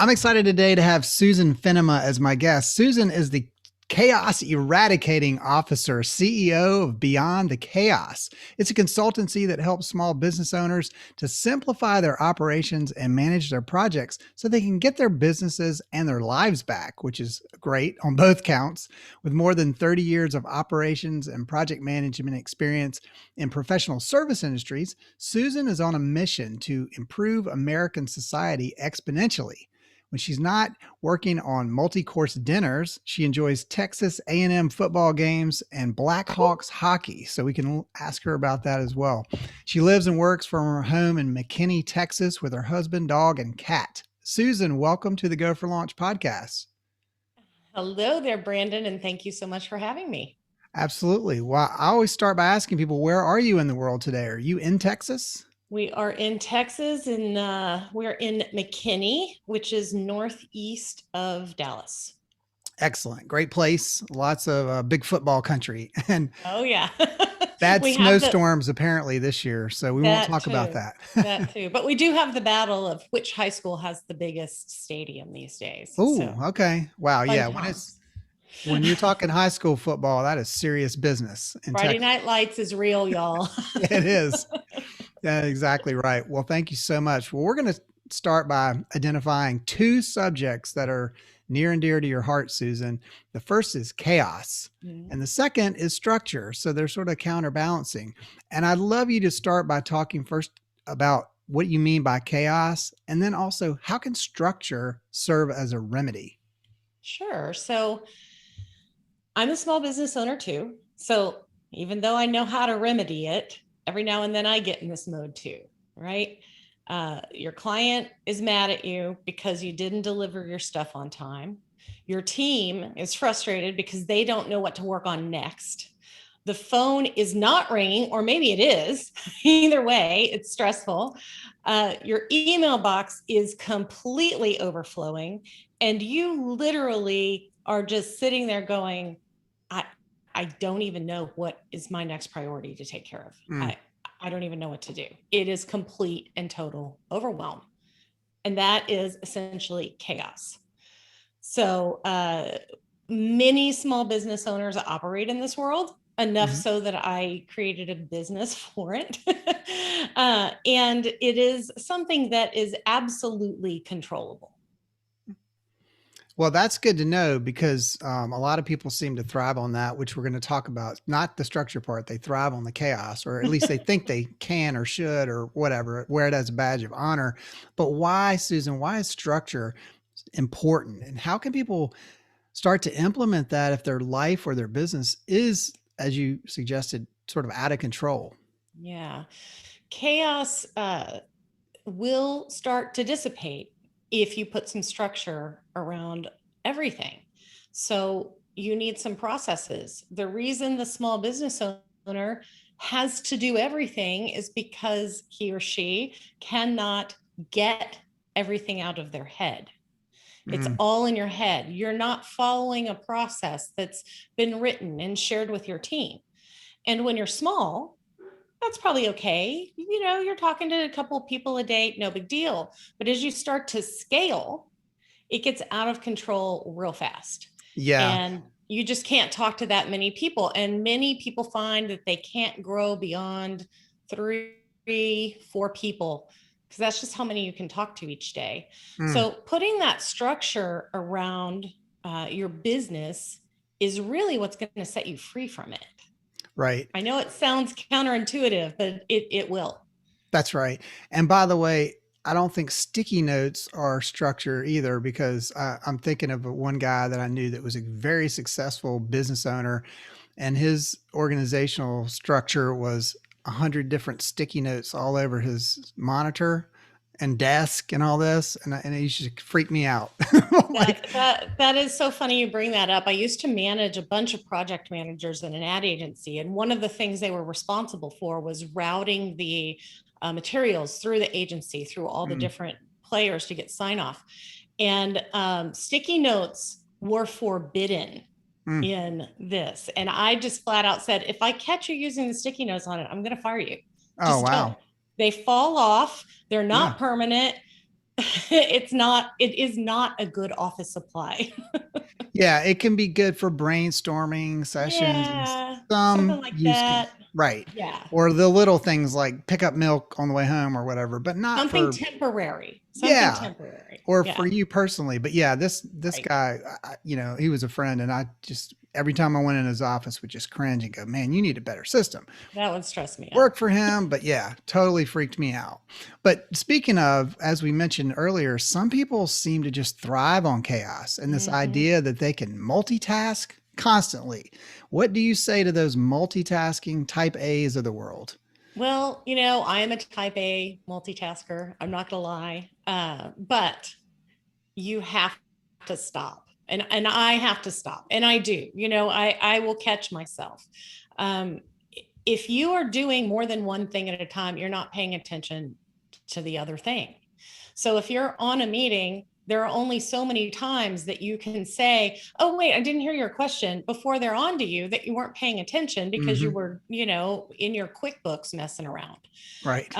I'm excited today to have Susan Fennema as my guest. Susan is the Chaos Eradicating Officer, CEO of Beyond the Chaos. It's a consultancy that helps small business owners to simplify their operations and manage their projects so they can get their businesses and their lives back, which is great on both counts. With more than 30 years of operations and project management experience in professional service industries, Susan is on a mission to improve American society exponentially. When she's not working on multi-course dinners, she enjoys Texas A&M football games and Blackhawks hockey. So we can ask her about that as well. She lives and works from her home in McKinney, Texas with her husband, dog, and cat. Susan, welcome to the Go for Launch podcast. Hello there, Brandon, and thank you so much for having me. Absolutely. Well, I always start by asking people, where are you in the world today? Are you in Texas? We are in Texas, and we're in McKinney, which is northeast of Dallas. Excellent. Great place. Lots of big football country and Oh, yeah. bad We have snowstorms apparently this year. So we won't that talk about too. that. That too. But we do have the battle of which high school has the biggest stadium these days. Oh, So okay. Wow. fun Yeah. times. When you're talking high school football, that is serious business in Friday Texas. Night Lights is real, y'all. It is. Yeah, exactly right. Well, thank you so much. Well, we're going to start by identifying two subjects that are near and dear to your heart, Susan. The first is chaos, and the second is structure. So they're sort of counterbalancing. And I'd love you to start by talking first about what you mean by chaos, and then also how can structure serve as a remedy? Sure. So I'm a small business owner too. So even though I know how to remedy it, every now and then I get in this mode too, right? Your client is mad at you because you didn't deliver your stuff on time. Your team is frustrated because they don't know what to work on next. The phone is not ringing, or maybe it is. Either way, it's stressful. Your email box is completely overflowing, and you literally are just sitting there going, I, I don't even know what is my next priority to take care of. Mm, I don't even know what to do. It is complete and total overwhelm. And that is essentially chaos. So many small business owners operate in this world, enough mhm. so that I created a business for it. And it is something that is absolutely controllable. Well, that's good to know because a lot of people seem to thrive on that, which we're going to talk about. Not the structure part. They thrive on the chaos, or at least they think they can or should or whatever, wear it as a badge of honor. But why, Susan, why is structure important? And how can people start to implement that if their life or their business is, as you suggested, sort of out of control? Yeah. Chaos will start to dissipate if you put some structure around everything. So you need some processes. The reason the small business owner has to do everything is because he or she cannot get everything out of their head. It's Mm, all in your head. You're not following a process that's been written and shared with your team. And when you're small, that's probably okay. You know, you're talking to a couple of people a day, no big deal. But as you start to scale, it gets out of control real fast. yeah. And you just can't talk to that many people. And many people find that they can't grow beyond three, four people, because that's just how many you can talk to each day. Mm, So putting that structure around your business is really what's going to set you free from it. right. I know it sounds counterintuitive, but it will. That's right. And by the way, I don't think sticky notes are structure either because I'm thinking of one guy that I knew that was a very successful business owner, and his organizational structure was 100 different sticky notes all over his monitor and desk and all this, and it used to freak me out. Like, That is so funny you bring that up. I used to manage a bunch of project managers in an ad agency, and one of the things they were responsible for was routing the materials through the agency, through all the mm, different players to get sign off. And sticky notes were forbidden mm. in this. And I just flat out said, if I catch you using the sticky notes on it, I'm going to fire you. Oh Just don't. wow, They fall off. They're yeah, not permanent. it is not a good office supply. Yeah, it can be good for brainstorming sessions and Yeah, something some like use case. that. Right. Yeah. Or the little things like pick up milk on the way home or whatever, but not Something for, temporary. Something yeah, temporary. or for Yeah. you personally. But yeah, this Right. guy, he was a friend, and I just every time I went in his office would just cringe and go, "Man, you need a better system." That would stress me out. Worked for him, but yeah, totally freaked me out. But speaking of, as we mentioned earlier, some people seem to just thrive on chaos and this Hmm. idea that they can multitask constantly. What do you say to those multitasking type A's of the world? Well, I am a type A multitasker. I'm not going to lie. But you have to stop. And I have to stop. And I do. I will catch myself. Um, if you are doing more than one thing at a time, you're not paying attention to the other thing. So if you're on a meeting, there are only so many times that you can say, "Oh, wait, I didn't hear your question," before they're on to you that you weren't paying attention because you Hmm. were, in your QuickBooks messing around. Right.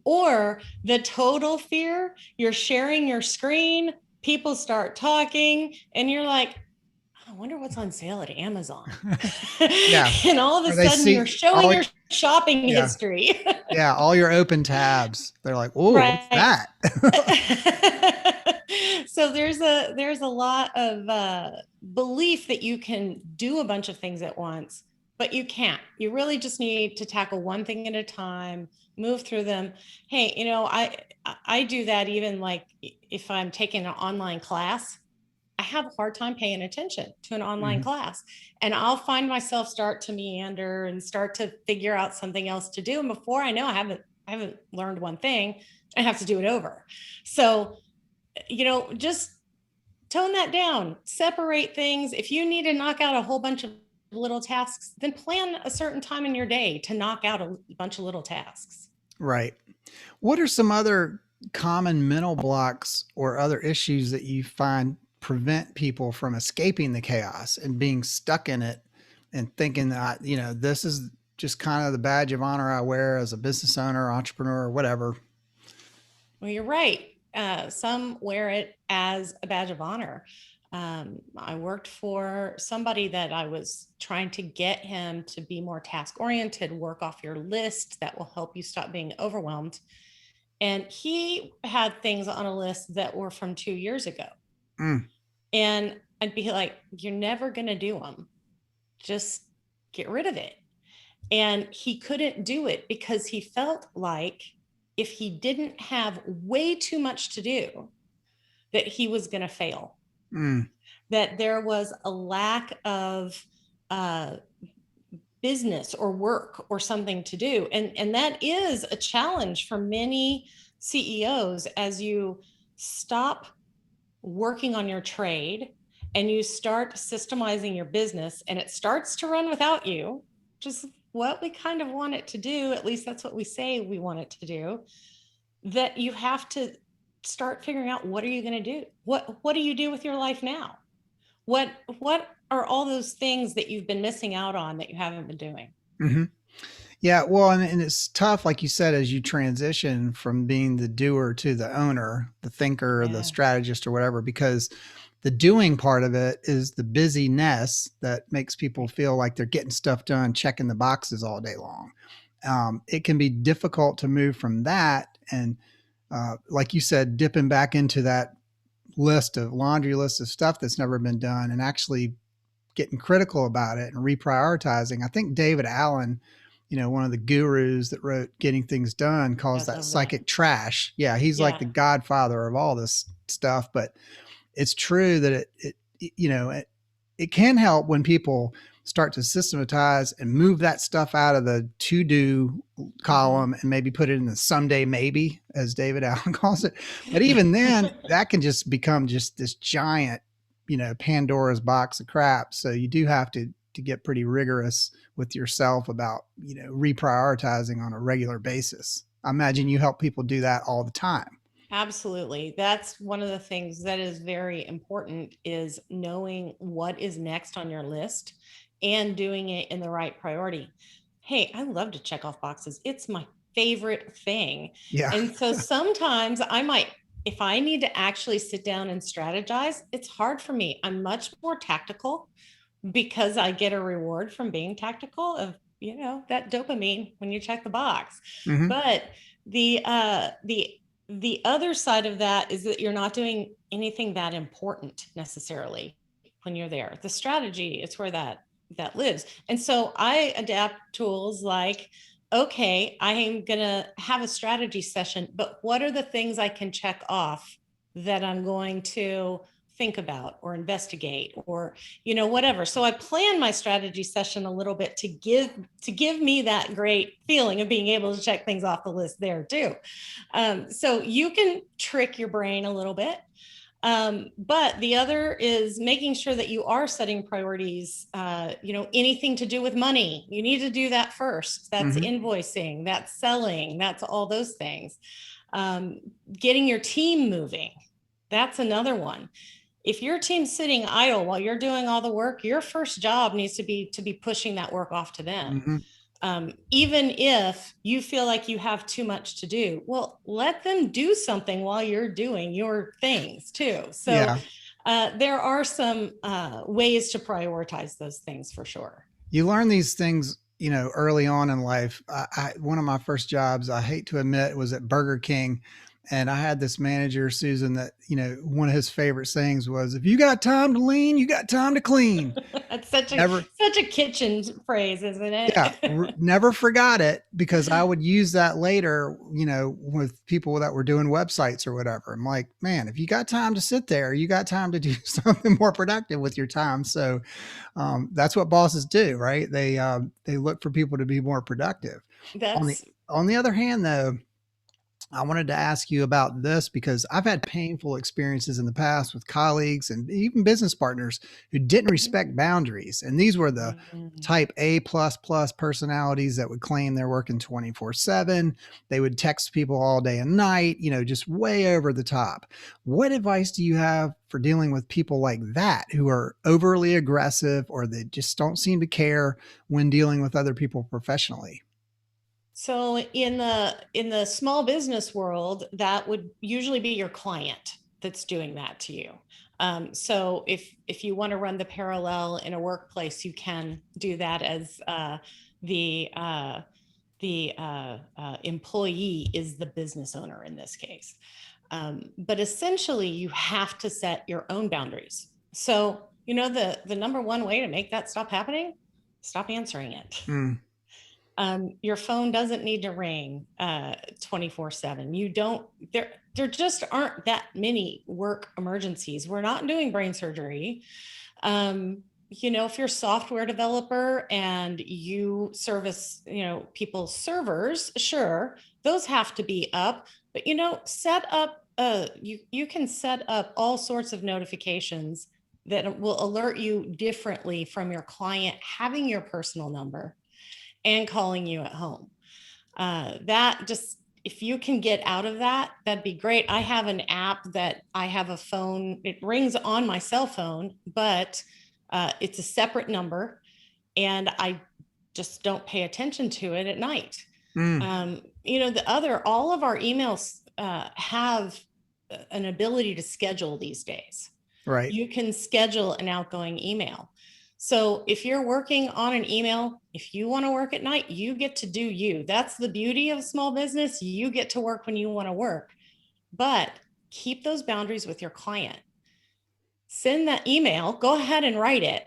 Or the total fear, you're sharing your screen, people start talking, and you're like, I wonder what's on sale at Amazon. Yeah. And all of a Or they sudden you're see showing all, your shopping yeah, history. yeah, all your open tabs. They're like, "Oh, what's Right. that?" So there's a lot of belief that you can do a bunch of things at once, but you can't. You really just need to tackle one thing at a time, move through them. Hey, I do that even like if I'm taking an online class. I have a hard time paying attention to an online Mhm. class, and I'll find myself start to meander and start to figure out something else to do. And before I know, I haven't learned one thing. I have to do it over. So, just tone that down, separate things. If you need to knock out a whole bunch of little tasks, then plan a certain time in your day to knock out a bunch of little tasks. Right. What are some other common mental blocks or other issues that you find prevent people from escaping the chaos and being stuck in it and thinking that, this is just kind of the badge of honor I wear as a business owner, entrepreneur, or whatever? Well, you're right. Some wear it as a badge of honor. I worked for somebody that I was trying to get him to be more task oriented, work off your list that will help you stop being overwhelmed. And he had things on a list that were from 2 years ago. Mm, And I'd be like, you're never going to do them. Just get rid of it. And he couldn't do it because he felt like if he didn't have way too much to do, that he was going to fail, mm, that there was a lack of uh, business or work or something to do. And that is a challenge for many CEOs as you stop working on your trade and you start systemizing your business and it starts to run without you, which is what we kind of want it to do. At least that's what we say we want it to do. That you have to start figuring out, what are you going to do? What do you do with your life now? What what are all those things that you've been missing out on that you haven't been doing? hmm Yeah, well, and it's tough, like you said, as you transition from being the doer to the owner, the thinker, the Yeah. strategist, or whatever, because the doing part of it is the busyness that makes people feel like they're getting stuff done, checking the boxes all day long. It can be difficult to move from that and, like you said, dipping back into that laundry list of stuff that's never been done and actually getting critical about it and reprioritizing. I think David Allen, one of the gurus that wrote Getting Things Done, I calls that love that. psychic trash. Yeah, he's like Yeah. the godfather of all this stuff, but it's true that it can help when people start to systematize and move that stuff out of the to do Mm-hmm. column and maybe put it in the someday maybe, as David Allen calls it. But even then, that can just become just this giant, Pandora's box of crap. So you do have to get pretty rigorous with yourself about, reprioritizing on a regular basis. I imagine you help people do that all the time. Absolutely. That's one of the things that is very important, is knowing what is next on your list and doing it in the right priority. Hey, I love to check off boxes. It's my favorite thing. Yeah. And so sometimes I might if I need to actually sit down and strategize, it's hard for me. I'm much more tactical because I get a reward from being tactical of, that dopamine when you check the box. Hmm. But the other side of that is that you're not doing anything that important necessarily when you're there. The strategy is where that lives. And so I adapt tools like, okay, I am going to have a strategy session, but what are the things I can check off that I'm going to think about or investigate or whatever. So I plan my strategy session a little bit to give me that great feeling of being able to check things off the list there too. So you can trick your brain a little bit. But the other is making sure that you are setting priorities. Anything to do with money, you need to do that first. That's Hmm. invoicing, that's selling, that's all those things. Getting your team moving, that's another one. If your team's sitting idle while you're doing all the work, your first job needs to be pushing that work off to them. Hmm. Even if you feel like you have too much to do, well, let them do something while you're doing your things too. So Yeah. there are some ways to prioritize those things for sure. You learn these things, early on in life. One of my first jobs, I hate to admit, was at Burger King. And I had this manager, Susan, that, one of his favorite sayings was, if you got time to lean, you got time to clean. That's such a Never, such a kitchen phrase, isn't yeah, it? never forgot it, because I would use that later, with people that were doing websites or whatever. I'm like, man, if you got time to sit there, you got time to do something more productive with your time. So that's what bosses do, right? They look for people to be more productive. On the That's on the other hand, though, I wanted to ask you about this because I've had painful experiences in the past with colleagues and even business partners who didn't respect boundaries. And these were the mm, type A plus plus personalities that would claim they're working 24/7. They would text people all day and night, just way over the top. What advice do you have for dealing with people like that who are overly aggressive or they just don't seem to care when dealing with other people professionally? so in the small business world, that would usually be your client that's doing that to you. So if you want to run the parallel in a workplace, you can do that as the employee is the business owner in this case. But essentially, you have to set your own boundaries. So the number one way to make that stop happening, stop answering it. Mm, Your phone doesn't need to ring 24/7. You don't, there just aren't that many work emergencies. We're not doing brain surgery. If you're a software developer and you service, people's servers, sure, those have to be up, but set up you can set up all sorts of notifications that will alert you differently from your client having your personal number and calling you at home. That just, if you can get out of that, that'd be great. I have an app that I have a phone, it rings on my cell phone, but it's a separate number and I just don't pay attention to it at night. mm, All of our emails have an ability to schedule these days. right. You can schedule an outgoing email. So if you're working on an email, if you want to work at night, you get to do you. That's the beauty of small business. You get to work when you want to work, but keep those boundaries with your client. Send that email, go ahead and write it,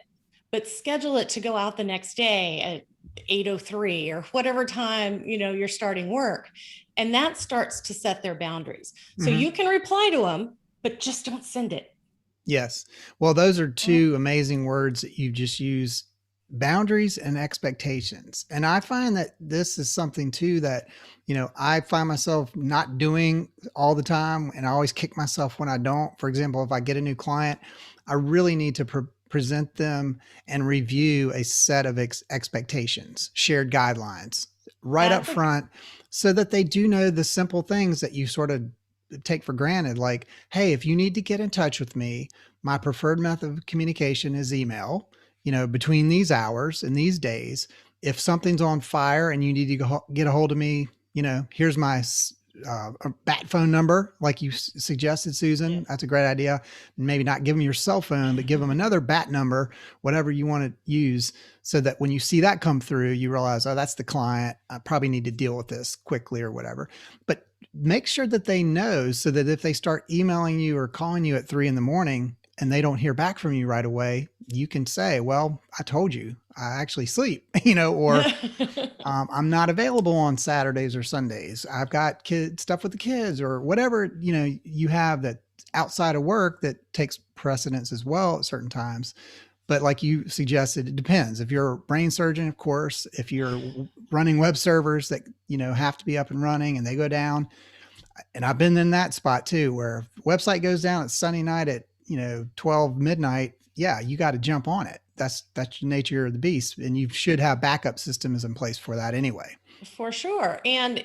but schedule it to go out the next day at 8:03 or whatever time, you're starting work. And that starts to set their boundaries. So Hmm. you can reply to them, but just don't send it. Yes. Well, those are two amazing words that you just used: boundaries and expectations. And I find that this is something too that, I find myself not doing all the time. And I always kick myself when I don't. For example, if I get a new client, I really need to present them and review a set of expectations, shared guidelines right up That's a front, so that they do know the simple things that you sort of take for granted. Like, hey, if you need to get in touch with me, my preferred method of communication is email, between these hours and these days. If something's on fire and you need to get a hold of me, here's my a bat phone number, like you suggested, Yeah. Susan. That's a great idea. Maybe not give them your cell phone, but give them another bat number, whatever you want to use, so that when you see that come through, you realize, oh, that's the client. I probably need to deal with this quickly or whatever. But make sure that they know, so that if they start emailing you or calling you at 3 in the morning and they don't hear back from you right away, you can say, well, I told you, I actually sleep, or I'm not available on Saturdays or Sundays. I've got kid stuff with the kids, or whatever, you have that outside of work that takes precedence as well at certain times. But like you suggested, it depends. If you're a brain surgeon, of course, if you're running web servers that, have to be up and running and they go down. And I've been in that spot too, where website goes down at Sunday night at, 12 midnight. Yeah, you got to jump on it. That's the nature of the beast. And you should have backup systems in place for that anyway. For sure. And,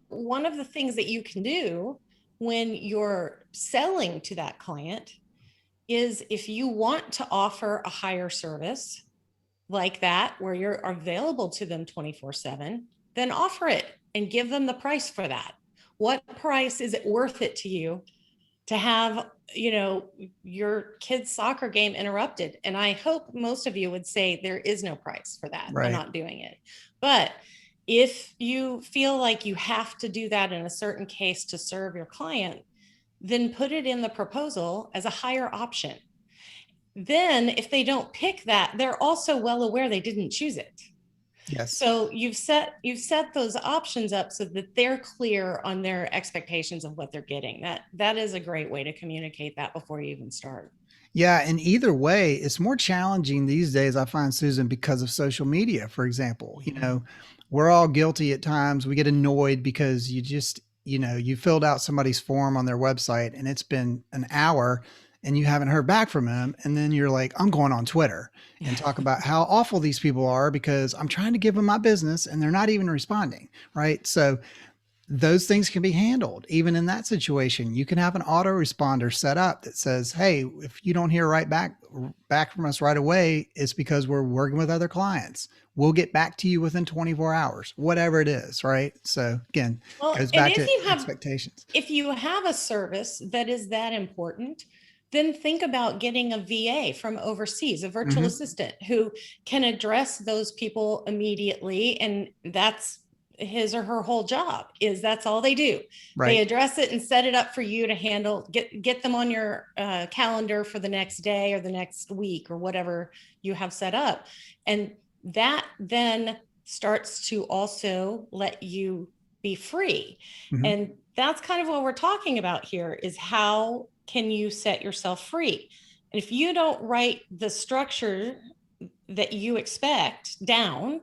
one of the things that you can do when you're selling to that client is, if you want to offer a higher service like that, where you're available to them 24/7, then offer it and give them the price for that. What price is it worth it to you to have, your kid's soccer game interrupted? And I hope most of you would say there is no price for that. I'm Right. not doing it. But if you feel like you have to do that in a certain case to serve your client, then put it in the proposal as a higher option. Then if they don't pick that, they're also well aware they didn't choose it. Yes. So you've set those options up so that they're clear on their expectations of what they're getting. That is a great way to communicate that before you even start. Yeah. And either way, it's more challenging these days, I find, Susan, because of social media, for example. We're all guilty at times. We get annoyed because you filled out somebody's form on their website and it's been an hour and you haven't heard back from them. And then you're like, I'm going on Twitter and talk about how awful these people are because I'm trying to give them my business and they're not even responding. Right. So those things can be handled. Even in that situation, you can have an autoresponder set up that says, hey, if you don't hear back from us right away, it's because we're working with other clients. We'll get back to you within 24 hours, whatever it is. Right. So again, Well, goes and back to expectations. if you have a service that is that important, then think about getting a VA from overseas, a virtual Mm-hmm. assistant who can address those people immediately. And that's his or her whole job, is that's all they do. They Right. address it and set it up for you to handle, get them on your calendar for the next day or the next week or whatever you have set up. And that then starts to also let you be free. Mm-hmm. And that's kind of what we're talking about here, is how can you set yourself free? And if you don't write the structure that you expect down,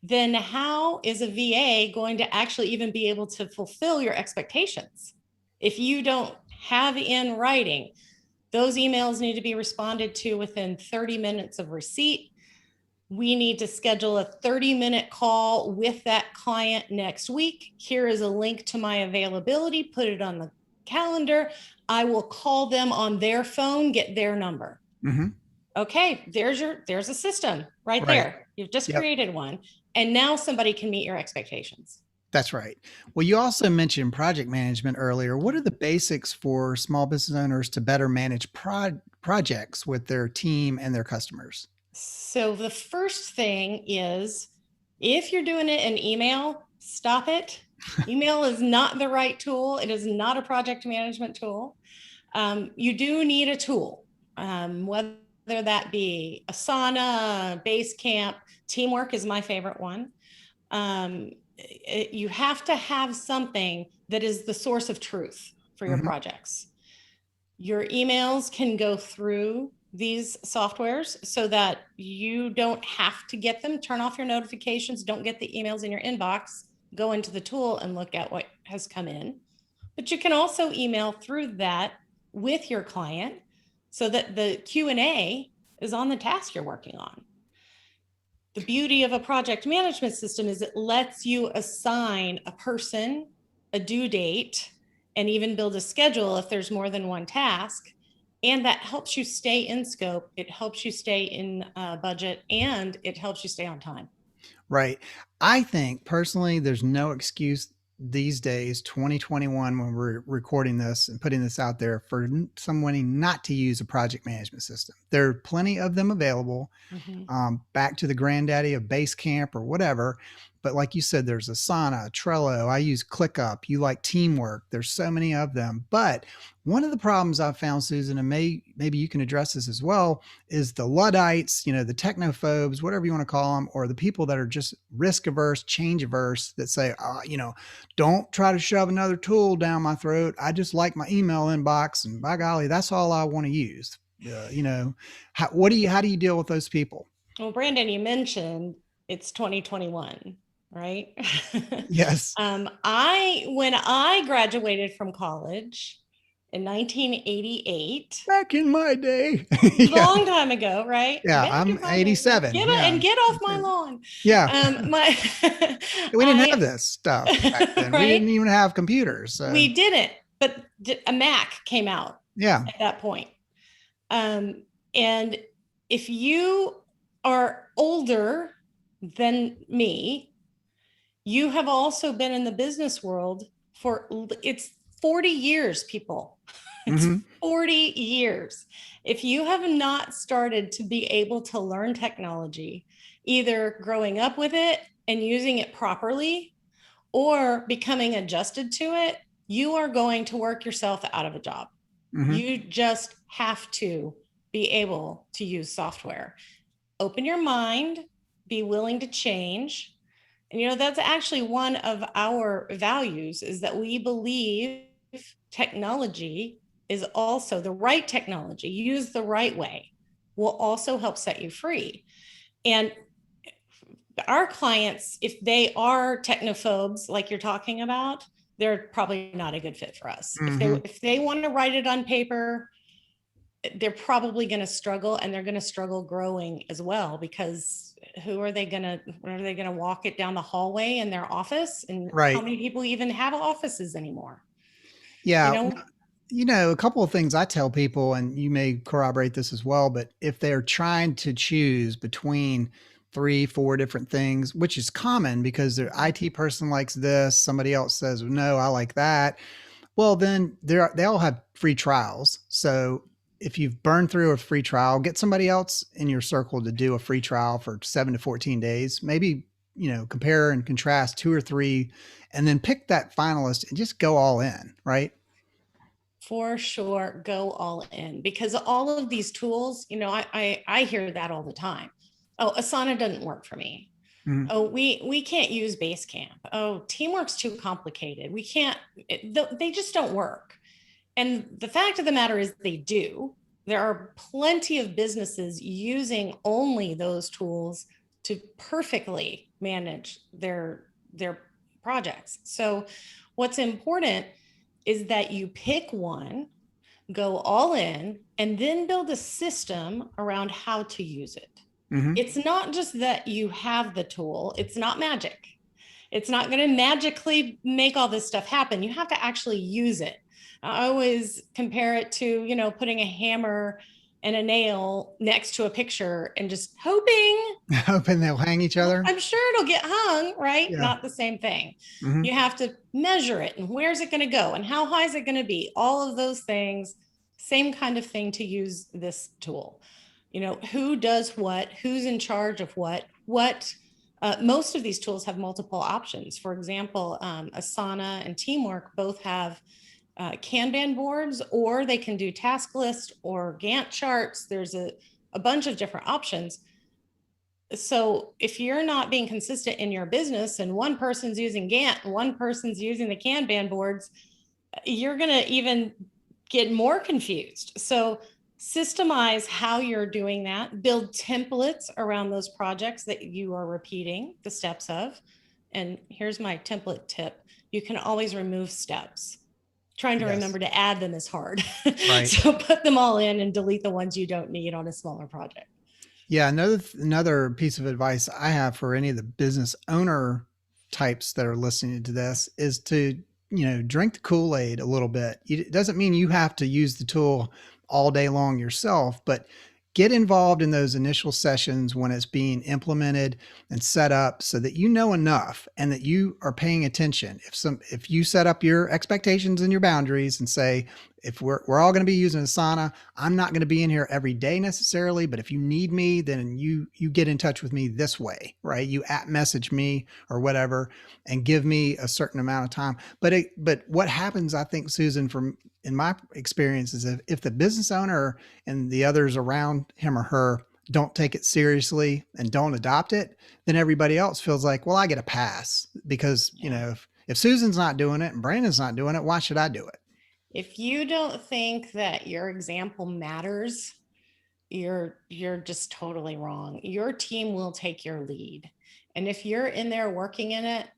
then how is a VA going to actually even be able to fulfill your expectations? If you don't have in writing, those emails need to be responded to within 30 minutes of receipt. We need to schedule a 30-minute call with that client next week. Here is a link to my availability. Put it on the calendar. I will call them on their phone, get their number. Mm-hmm. Okay, there's a system right Right. there. You've just Yep. created one. And now somebody can meet your expectations. That's right. Well, you also mentioned project management earlier. What are the basics for small business owners to better manage projects with their team and their customers? So the first thing is, if you're doing it in email, stop it. Email is not the right tool. It is not a project management tool. You do need a tool, whether that be Asana, Basecamp. Teamwork is my favorite one. You have to have something that is the source of truth for your Mm-hmm. projects. Your emails can go through these softwares so that you don't have to get them. Turn off your notifications. Don't get the emails in your inbox. Go into the tool and look at what has come in. But you can also email through that with your client so that the Q&A is on the task you're working on. The beauty of a project management system is it lets you assign a person a due date and even build a schedule if there's more than one task. And that helps you stay in scope. It helps you stay in budget, and it helps you stay on time. Right. I think personally, there's no excuse these days, 2021, when we're recording this and putting this out there, for someone not to use a project management system. There are plenty of them available, Mhm. back to the granddaddy of Basecamp or whatever. But like you said, there's Asana, Trello. I use ClickUp. You like Teamwork. There's so many of them. But one of the problems I've found, Susan, and maybe you can address this as well, is the Luddites, the technophobes, whatever you want to call them, or the people that are just risk averse, change averse, that say, don't try to shove another tool down my throat. I just like my email inbox, and by golly, that's all I want to use. How do you deal with those people? Well, Brandon, you mentioned it's 2021, right? Yes. When I graduated from college in 1988, Back in my day. Yeah. long time ago, right? Yeah. Back I'm in my day. 87. Yeah. Get off my lawn. Yeah. My We didn't have I this stuff back then. We right? didn't even have computers. So We didn't, but a Mac came out yeah. at that point. And if you are older than me, you have also been in the business world for it's 40 years, people. It's Mm-hmm. 40 years. If you have not started to be able to learn technology, either growing up with it and using it properly or becoming adjusted to it, you are going to work yourself out of a job. Mm-hmm. You just have to be able to use software. Open your mind, be willing to change. And that's actually one of our values, is that we believe technology is also the right technology, used the right way, will also help set you free. And our clients, if they are technophobes like you're talking about, they're probably not a good fit for us. Mm-hmm. If they want to write it on paper, they're probably going to struggle, and they're going to struggle growing as well, because who are they going to walk it down the hallway in their office? And how Right. many people even have offices anymore? Yeah. You A couple of things I tell people, and you may corroborate this as well, but if they're trying to choose between three, four different things, which is common because their IT person likes this, somebody else says, no, I like that. Well, then they all have free trials. So if you've burned through a free trial, get somebody else in your circle to do a free trial for 7 to 14 days. Maybe, compare and contrast two or three, and then pick that finalist and just go all in, right? For sure, go all in, because all of these tools, I hear that all the time. Oh, Asana doesn't work for me. Mm-hmm. Oh, we can't use Basecamp. Oh, Teamwork's too complicated. We can't. They just don't work. And the fact of the matter is, they do. There are plenty of businesses using only those tools to perfectly manage their projects. So what's important is that you pick one, go all in, and then build a system around how to use it. Mm-hmm. It's not just that you have the tool. It's not magic. It's not going to magically make all this stuff happen. You have to actually use it. I always compare it to, putting a hammer and a nail next to a picture and just hoping. Hoping they'll hang each other. I'm sure it'll get hung, right? Yeah. Not the same thing. Mm-hmm. You have to measure it, and where's it going to go, and how high is it going to be? All of those things, same kind of thing to use this tool. Who does what, who's in charge of what. Most of these tools have multiple options. For example, Asana and Teamwork both have Kanban boards, or they can do task list or Gantt charts. There's a bunch of different options. So if you're not being consistent in your business, and one person's using Gantt and one person's using the Kanban boards, you're going to even get more confused. So systemize how you're doing that, build templates around those projects that you are repeating the steps of. And here's my template tip. You can always remove steps. Trying to remember to add them is hard. Right. So put them all in and delete the ones you don't need on a smaller project. Yeah. Another piece of advice I have for any of the business owner types that are listening to this is to, drink the Kool-Aid a little bit. It doesn't mean you have to use the tool all day long yourself, but get involved in those initial sessions when it's being implemented and set up so that you know enough and that you are paying attention. If you set up your expectations and your boundaries and say, if we're all going to be using Asana, I'm not going to be in here every day necessarily, but if you need me, then you get in touch with me this way, right? You at message me or whatever and give me a certain amount of time. But what happens, I think, Susan, from in my experience, is if the business owner and the others around him or her don't take it seriously and don't adopt it, then everybody else feels like, well, I get a pass because, if Susan's not doing it and Brandon's not doing it, why should I do it? If you don't think that your example matters, you're just totally wrong. Your team will take your lead. And if you're in there working in it,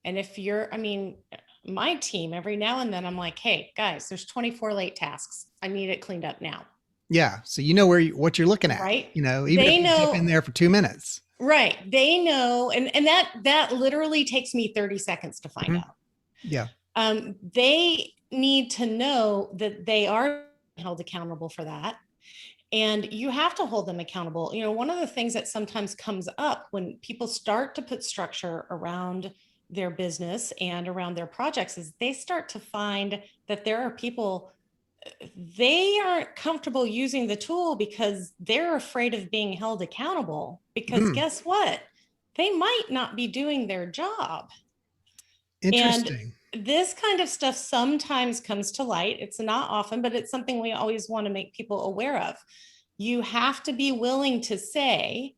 and if I mean, my team, every now and then I'm like, hey guys, there's 24 late tasks. I need it cleaned up now. Yeah. So you know what you're looking at, right? even they if you dip in there for 2 minutes. Right. They know. And that literally takes me 30 seconds to find out. Yeah. They need to know that they are held accountable for that. And you have to hold them accountable. One of the things that sometimes comes up when people start to put structure around their business and around their projects is they start to find that there are people, they aren't comfortable using the tool because they're afraid of being held accountable, because guess what? They might not be doing their job. Interesting. And this kind of stuff sometimes comes to light. It's not often, but it's something we always want to make people aware of. You have to be willing to say,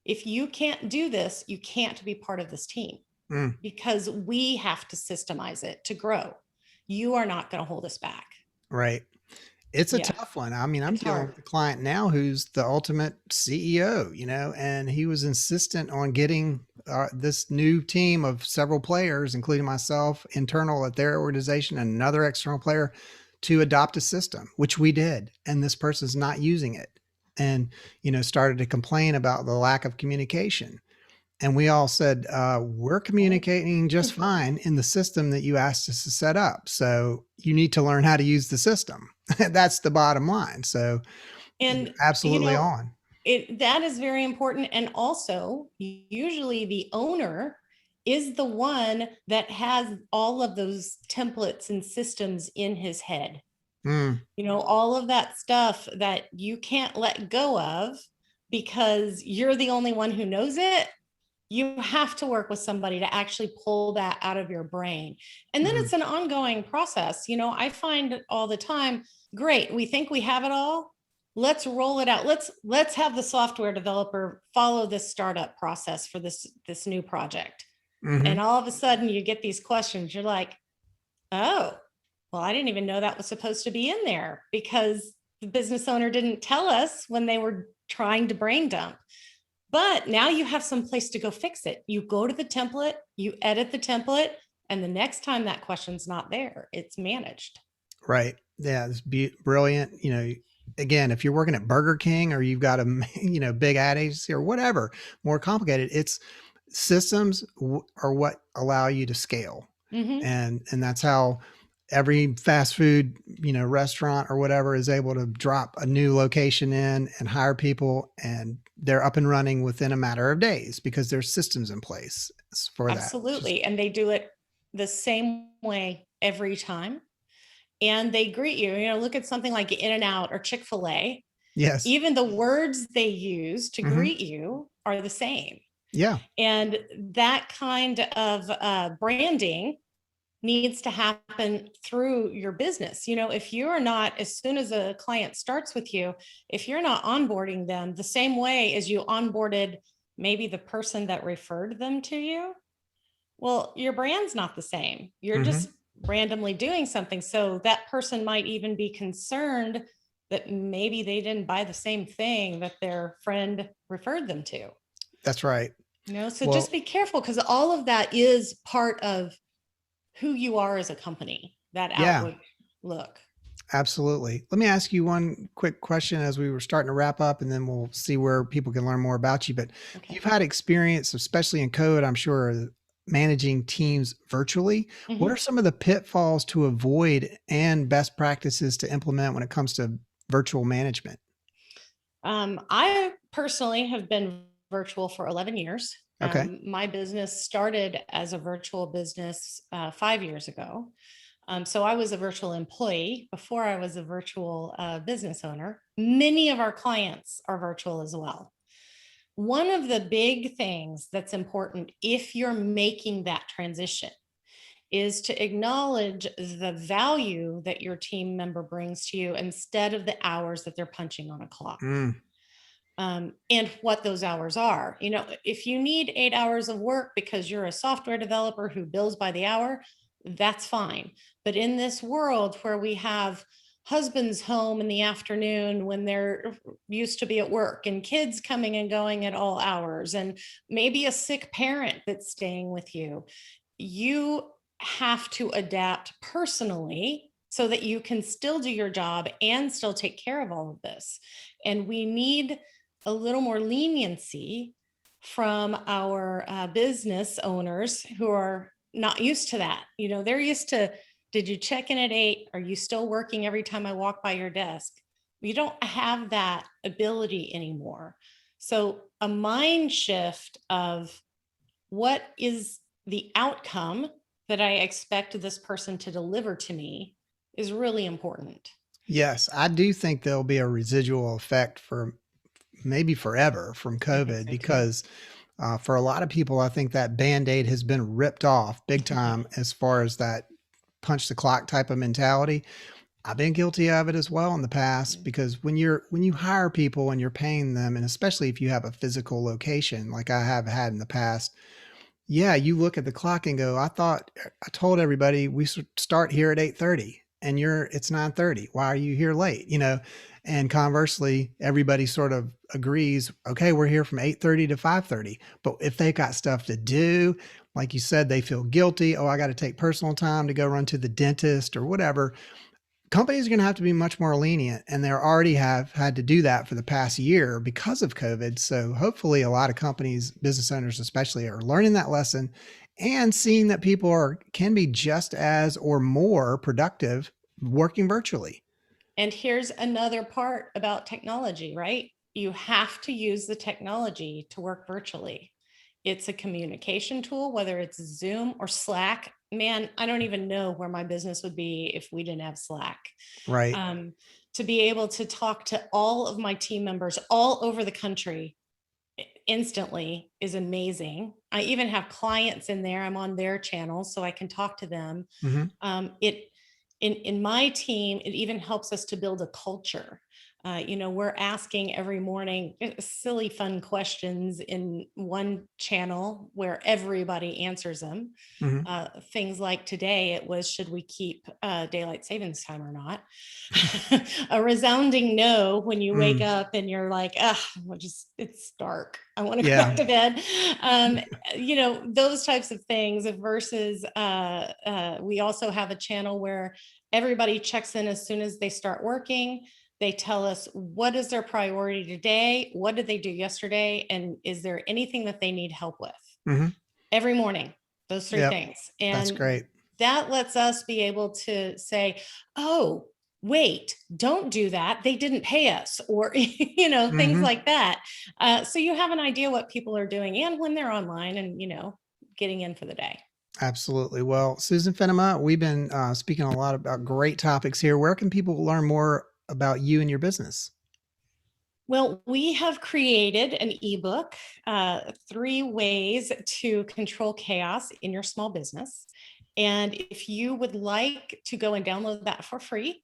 if you can't do this, you can't be part of this team, because we have to systemize it to grow. You are not going to hold us back. Right. It's a tough one. I mean, I'm dealing with a client now who's the ultimate CEO, and he was insistent on getting this new team of several players, including myself, internal at their organization, and another external player, to adopt a system, which we did. And this person's not using it and, started to complain about the lack of communication. And we all said, we're communicating just fine in the system that you asked us to set up. So you need to learn how to use the system. That's the bottom line. So, and absolutely on. That is very important. And also, usually the owner is the one that has all of those templates and systems in his head. All of that stuff that you can't let go of because you're the only one who knows it. You have to work with somebody to actually pull that out of your brain. And then it's an ongoing process. I find all the time, great, we think we have it all. Let's roll it out. Let's have the software developer follow this startup process for this new project. And all of a sudden you get these questions. You're like, oh, well, I didn't even know that was supposed to be in there, because the business owner didn't tell us when they were trying to brain dump. But now you have some place to go fix it. You go to the template, you edit the template, and the next time that question's not there, it's managed. Right. Yeah, it's brilliant. Again, if you're working at Burger King or you've got a, big ad agency or whatever, more complicated, it's systems are what allow you to scale. And that's how every fast food, restaurant or whatever is able to drop a new location in and hire people, and they're up and running within a matter of days because there's systems in place for that. Absolutely. And they do it the same way every time. And they greet you, look at something like In-N-Out or Chick-fil-A. Yes. Even the words they use to greet you are the same. Yeah. And that kind of branding needs to happen through your business. If you're not, as soon as a client starts with you, if you're not onboarding them the same way as you onboarded maybe the person that referred them to you, well, your brand's not the same. You're just randomly doing something. So that person might even be concerned that maybe they didn't buy the same thing that their friend referred them to. That's right. So just be careful, because all of that is part of who you are as a company, that outward look. Absolutely. Let me ask you one quick question as we were starting to wrap up, and then we'll see where people can learn more about you. But you've had experience, especially in code, I'm sure, managing teams virtually. What are some of the pitfalls to avoid and best practices to implement when it comes to virtual management? I personally have been virtual for 11 years. Okay. My business started as a virtual business 5 years ago. So I was a virtual employee before I was a virtual business owner. Many of our clients are virtual as well. One of the big things that's important if you're making that transition is to acknowledge the value that your team member brings to you instead of the hours that they're punching on a clock. Mm. And what those hours are. If you need 8 hours of work because you're a software developer who bills by the hour, that's fine. But in this world where we have husbands home in the afternoon when they're used to be at work, and kids coming and going at all hours, and maybe a sick parent that's staying with you, you have to adapt personally so that you can still do your job and still take care of all of this. And we need a little more leniency from our business owners who are not used to that. They're used to, did you check in at 8? Are you still working every time I walk by your desk? You don't have that ability anymore. So a mind shift of what is the outcome that I expect this person to deliver to me is really important. Yes, I do think there'll be a residual effect for maybe forever from I think COVID so too. because for a lot of people, I think that Band-Aid has been ripped off big time as far as that punch the clock type of mentality. I've been guilty of it as well in the past because when you hire people and you're paying them, and especially if you have a physical location like I have had in the past, yeah, you look at the clock and go, I told everybody we start here at 8:30 and it's 9:30. Why are you here late? And conversely, everybody sort of agrees, okay, we're here from 8:30 to 5:30. But if they've got stuff to do, like you said, they feel guilty. Oh, I got to take personal time to go run to the dentist or whatever. Companies are going to have to be much more lenient, and they already have had to do that for the past year because of COVID. So hopefully a lot of companies, business owners especially, are learning that lesson and seeing that people can be just as or more productive working virtually. And here's another part about technology, right? You have to use the technology to work virtually. It's a communication tool, whether it's Zoom or Slack. Man, I don't even know where my business would be if we didn't have Slack. Right. To be able to talk to all of my team members all over the country instantly is amazing. I even have clients in there. I'm on their channels so I can talk to them. It in my team, it even helps us to build a culture. We're asking every morning silly, fun questions in one channel where everybody answers them. Mm-hmm. Things like today, it was, should we keep daylight savings time or not? A resounding no when you wake up and you're like, it's dark. I want to go back to bed. Those types of things versus we also have a channel where everybody checks in as soon as they start working. They tell us what is their priority today, what did they do yesterday, and is there anything that they need help with? Mm-hmm. Every morning, those three things. That's And great. that lets us be able to say, oh, wait, don't do that. They didn't pay us, or, things like that. So you have an idea what people are doing and when they're online and, getting in for the day. Absolutely. Well, Susan Fennema, we've been speaking a lot about great topics here. Where can people learn more about you and your business? Well, we have created an ebook, 3 ways to control chaos in your small business. And if you would like to go and download that for free,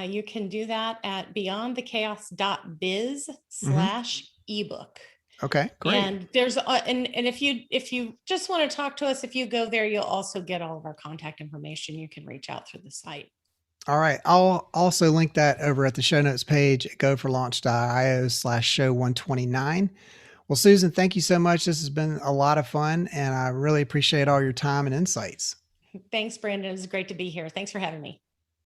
you can do that at beyondthechaos.biz/ebook. Okay, great. And there's and if you just want to talk to us, if you go there, you'll also get all of our contact information. You can reach out through the site. All right. I'll also link that over at the show notes page at goforlaunch.io/show 129. Well, Susan, thank you so much. This has been a lot of fun, and I really appreciate all your time and insights. Thanks, Brandon. It was great to be here. Thanks for having me.